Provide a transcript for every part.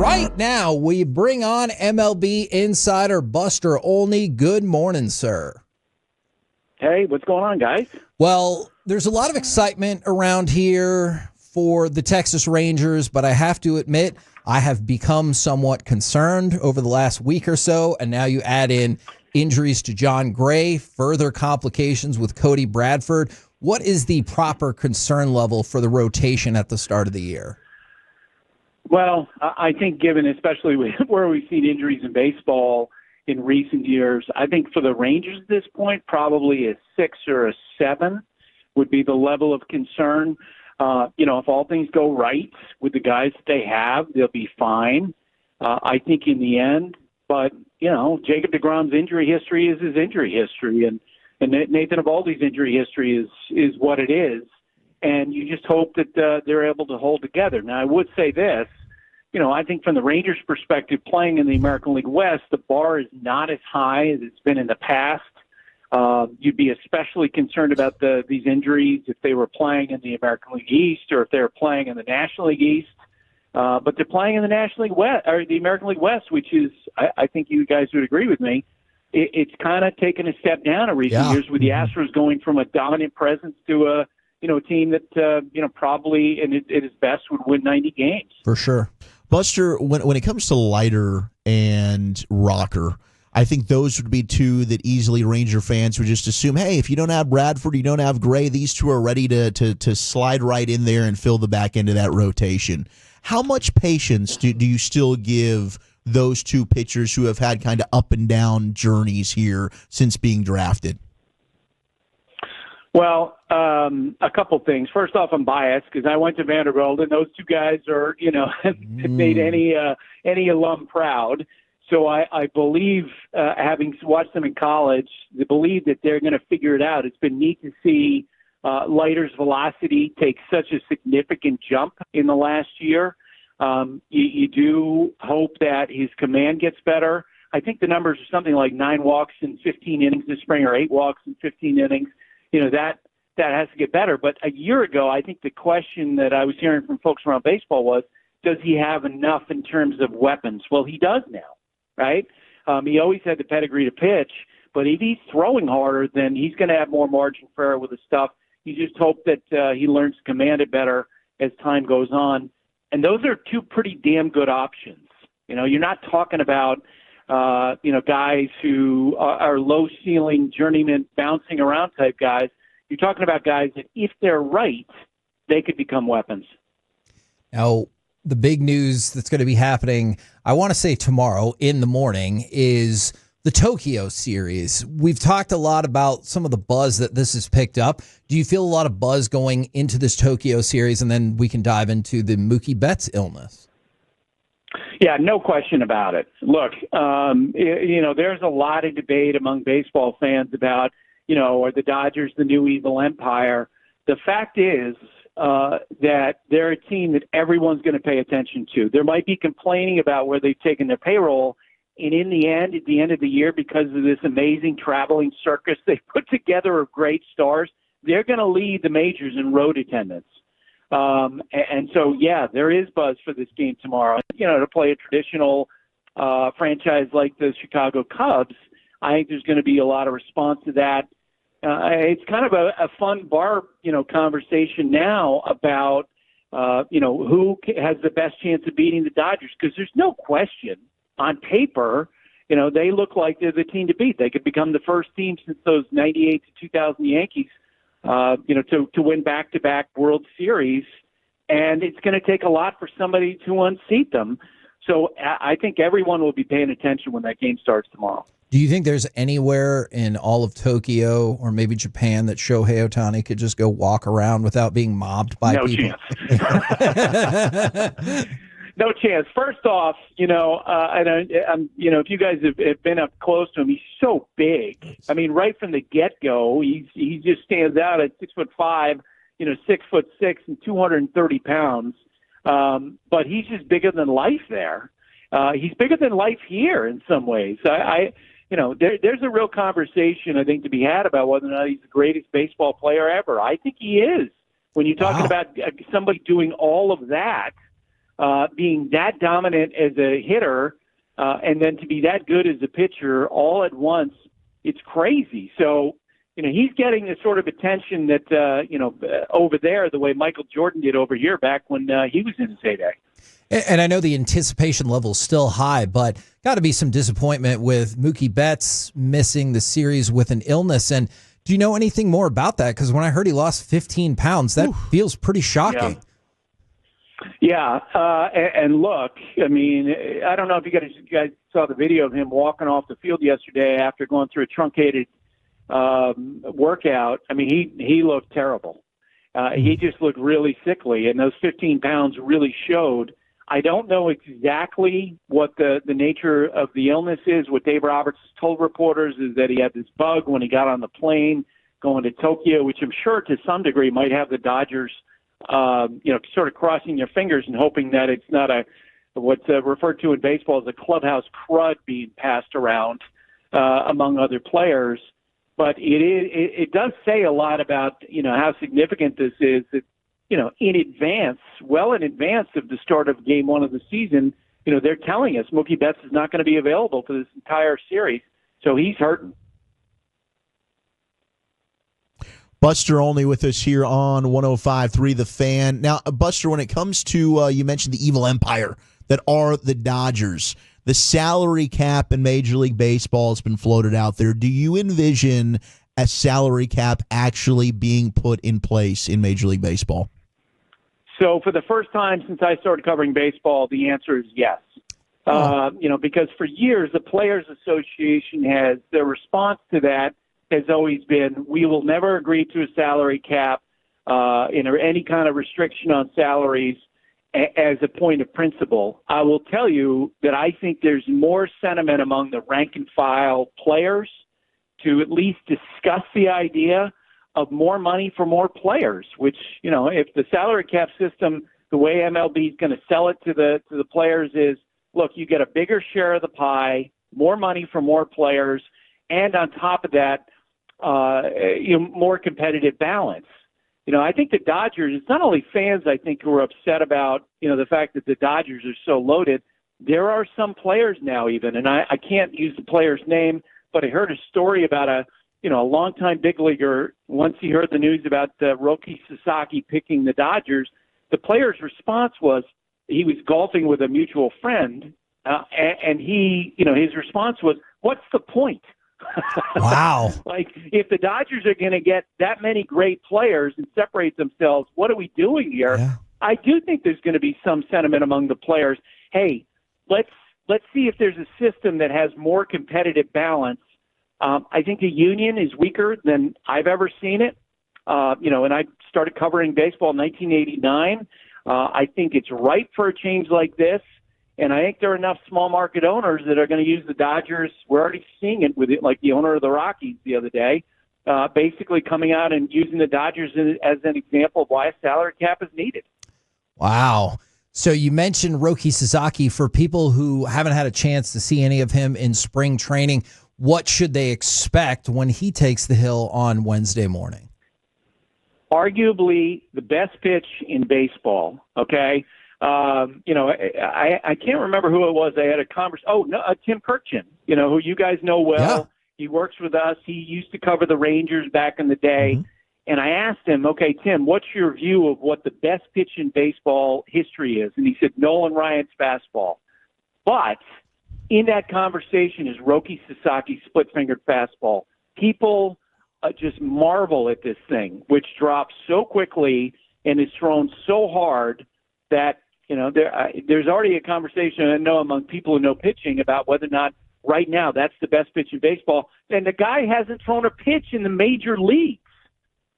Right now, we bring on MLB insider Buster Olney. Good morning, sir. Hey, what's going on, guys? Well, there's a lot of excitement around here for the Texas Rangers, but I have to admit, I have become somewhat concerned over the last week or so, and now you add in injuries to John Gray, further complications with Cody Bradford. What is the proper concern level for the rotation at the start of the year? Well, I think given especially where we've seen injuries in baseball in recent years, I think for the Rangers at this point, probably a 6 or a 7 would be the level of concern. If all things go right with the guys that they have, they'll be fine, I think, in the end. But, Jacob deGrom's injury history is his injury history, and Nathan Eovaldi's injury history is what it is. And you just hope that they're able to hold together. Now, I would say this. I think from the Rangers' perspective, playing in the American League West, the bar is not as high as it's been in the past. You'd be especially concerned about these injuries if they were playing in the American League East or if they were playing in the National League East. But they're playing in the National League West or the American League West, which is, I think you guys would agree with me, it's kind of taken a step down in recent years with the Astros going from a dominant presence to a team that probably at its best would win 90 games. For sure. Buster, when it comes to Leiter and Rocker, I think those would be two that easily Ranger fans would just assume, hey, if you don't have Bradford, you don't have Gray, these two are ready to slide right in there and fill the back end of that rotation. How much patience do you still give those two pitchers who have had kind of up and down journeys here since being drafted? Well, a couple things. First off, I'm biased because I went to Vanderbilt, and those two guys are, have made any alum proud. So I believe, having watched them in college, I believe that they're going to figure it out. It's been neat to see Leiter's velocity take such a significant jump in the last year. You do hope that his command gets better. I think the numbers are something like 9 walks in 15 innings this spring or 8 walks in 15 innings. That has to get better. But a year ago, I think the question that I was hearing from folks around baseball was, does he have enough in terms of weapons? Well, he does now, right? He always had the pedigree to pitch, but if he's throwing harder, then he's going to have more margin for error with his stuff. You just hope that he learns to command it better as time goes on. And those are two pretty damn good options. You're not talking about guys who are low-ceiling, journeyman, bouncing around type guys. You're talking about guys that, if they're right, they could become weapons. Now, the big news that's going to be happening, I want to say tomorrow in the morning, is the Tokyo series. We've talked a lot about some of the buzz that this has picked up. Do you feel a lot of buzz going into this Tokyo series? And then we can dive into the Mookie Betts illness. Yeah, no question about it. Look, there's a lot of debate among baseball fans about, are the Dodgers the new evil empire? The fact is that they're a team that everyone's going to pay attention to. There might be complaining about where they've taken their payroll, and in the end, at the end of the year, because of this amazing traveling circus they put together of great stars, they're going to lead the majors in road attendance. And so, yeah, there is buzz for this game tomorrow. To play a traditional franchise like the Chicago Cubs, I think there's going to be a lot of response to that. It's kind of a fun bar, conversation now about, who has the best chance of beating the Dodgers, because there's no question on paper, they look like they're the team to beat. They could become the first team since those 98 to 2000 Yankees, to win back-to-back World Series, and it's going to take a lot for somebody to unseat them. So I think everyone will be paying attention when that game starts tomorrow. Do you think there's anywhere in all of Tokyo or maybe Japan that Shohei Ohtani could just go walk around without being mobbed by people? Chance. No chance. First off, if you guys have been up close to him, he's so big. I mean, right from the get-go, he just stands out at 6'5", 6'6", and 230 pounds. But he's just bigger than life there. He's bigger than life here in some ways. There's a real conversation, I think, to be had about whether or not he's the greatest baseball player ever. I think he is. When you're talking about somebody doing all of that, being that dominant as a hitter and then to be that good as a pitcher all at once, it's crazy. So, he's getting the sort of attention that, over there, the way Michael Jordan did over here back when he was in his heyday. And I know the anticipation level is still high, but got to be some disappointment with Mookie Betts missing the series with an illness. And do you know anything more about that? Because when I heard he lost 15 pounds, that feels pretty shocking. Yeah. And look, I mean, I don't know if you guys saw the video of him walking off the field yesterday after going through a truncated workout. I mean, he looked terrible. He just looked really sickly, and those 15 pounds really showed. I don't know exactly what the nature of the illness is. What Dave Roberts told reporters is that he had this bug when he got on the plane going to Tokyo, which I'm sure to some degree might have the Dodgers, sort of crossing their fingers and hoping that it's not what's referred to in baseball as a clubhouse crud being passed around among other players. But it does say a lot about, how significant this is that, in advance of the start of game one of the season, they're telling us Mookie Betts is not going to be available for this entire series. So he's hurting. Buster Olney with us here on 105.3 The Fan. Now, Buster, when it comes to, you mentioned the evil empire that are the Dodgers, the salary cap in Major League Baseball has been floated out there. Do you envision a salary cap actually being put in place in Major League Baseball? So for the first time since I started covering baseball, the answer is yes. Because for years, the Players Association their response to that has always been, we will never agree to a salary cap or any kind of restriction on salaries as a point of principle. I will tell you that I think there's more sentiment among the rank and file players to at least discuss the idea of more money for more players, which, if the salary cap system, the way MLB is going to sell it to the players is, look, you get a bigger share of the pie, more money for more players, and on top of that, more competitive balance. I think the Dodgers, it's not only fans, I think, who are upset about, the fact that the Dodgers are so loaded. There are some players now even, and I can't use the player's name, but I heard a story about a longtime big leaguer. Once he heard the news about Roki Sasaki picking the Dodgers, the player's response was he was golfing with a mutual friend, and his response was, "What's the point?" Wow. Like, if the Dodgers are going to get that many great players and separate themselves, what are we doing here? Yeah. I do think there's going to be some sentiment among the players. Hey, let's see if there's a system that has more competitive balance. I think the union is weaker than I've ever seen it. And I started covering baseball in 1989. I think it's ripe for a change like this. And I think there are enough small market owners that are going to use the Dodgers. We're already seeing it with it, like the owner of the Rockies the other day, basically coming out and using the Dodgers as an example of why a salary cap is needed. Wow. So you mentioned Roki Sasaki. For people who haven't had a chance to see any of him in spring training, what should they expect when he takes the hill on Wednesday morning? Arguably the best pitch in baseball, okay? I can't remember who it was. I had a conversation. Oh, no, Tim Kirchin, who you guys know well. Yeah. He works with us. He used to cover the Rangers back in the day. Mm-hmm. And I asked him, okay, Tim, what's your view of what the best pitch in baseball history is? And he said, Nolan Ryan's fastball. But in that conversation is Roki Sasaki's split-fingered fastball. People just marvel at this thing, which drops so quickly and is thrown so hard that, there's already a conversation, I know, among people who know pitching about whether or not right now that's the best pitch in baseball. And the guy hasn't thrown a pitch in the major leagues.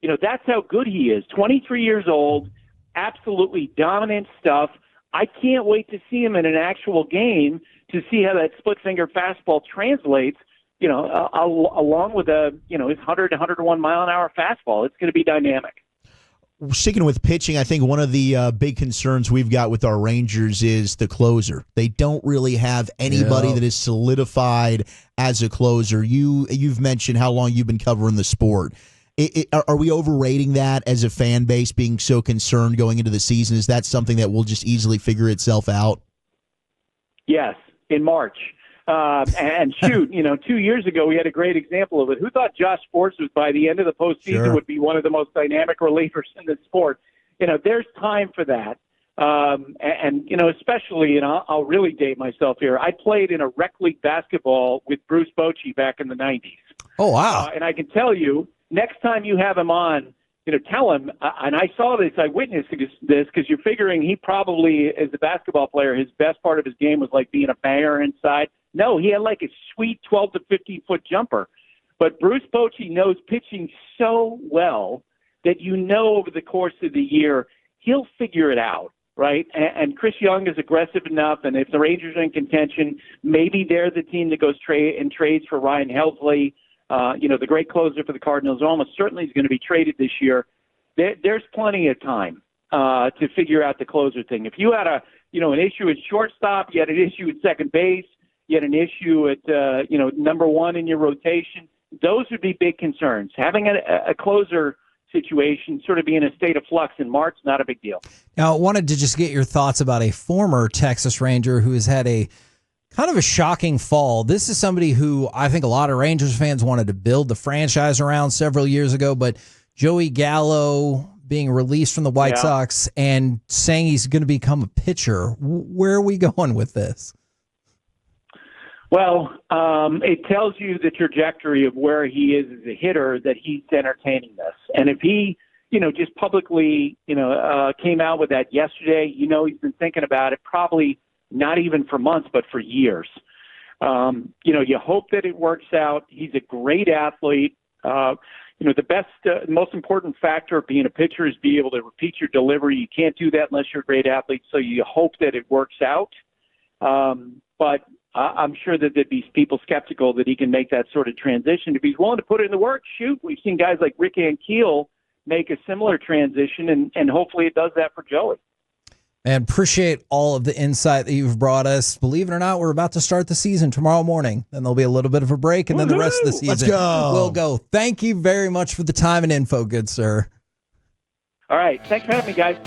That's how good he is. 23 years old, absolutely dominant stuff. I can't wait to see him in an actual game to see how that split-finger fastball translates, along with his 100 to 101 mile an hour fastball. It's going to be dynamic. Sticking with pitching, I think one of the big concerns we've got with our Rangers is the closer. They don't really have anybody that is solidified as a closer. You've mentioned how long you've been covering the sport. Are we overrating that as a fan base, being so concerned going into the season? Is that something that will just easily figure itself out? Yes, in March. And shoot, 2 years ago we had a great example of it. Who thought Josh Sforza by the end of the postseason would be one of the most dynamic relievers in the sport? There's time for that. Especially, I'll really date myself here. I played in a rec league basketball with Bruce Bochy back in the 90s. Oh, wow. And I can tell you, next time you have him on, tell him, and I saw this, I witnessed this, because you're figuring he probably, as a basketball player, his best part of his game was like being a banger inside. No, he had like a sweet 12 to 15-foot jumper. But Bruce Bochy knows pitching so well that over the course of the year, he'll figure it out, right? And Chris Young is aggressive enough, and if the Rangers are in contention, maybe they're the team that goes trades for Ryan Helsley. The great closer for the Cardinals almost certainly is going to be traded this year. There's plenty of time to figure out the closer thing. If you had an issue at shortstop, you had an issue at second base, you had an issue at number one in your rotation, those would be big concerns. Having a closer situation sort of be in a state of flux in March, not a big deal. Now, I wanted to just get your thoughts about a former Texas Ranger who has had a kind of a shocking fall. This is somebody who I think a lot of Rangers fans wanted to build the franchise around several years ago, but Joey Gallo being released from the White Sox and saying he's going to become a pitcher. Where are we going with this? Well, it tells you the trajectory of where he is as a hitter, that he's entertaining this. And if he, just publicly, came out with that yesterday, he's been thinking about it probably not even for months, but for years. You hope that it works out. He's a great athlete. The best, most important factor of being a pitcher is being able to repeat your delivery. You can't do that unless you're a great athlete. So you hope that it works out. But I'm sure that there'd be people skeptical that he can make that sort of transition. If he's willing to put in the work, shoot, we've seen guys like Rick Ankiel make a similar transition, and hopefully it does that for Joey. And appreciate all of the insight that you've brought us. Believe it or not, we're about to start the season tomorrow morning. Then there'll be a little bit of a break, and then the rest of the season will go. Thank you very much for the time and info, good sir. All right. Thanks for having me, guys.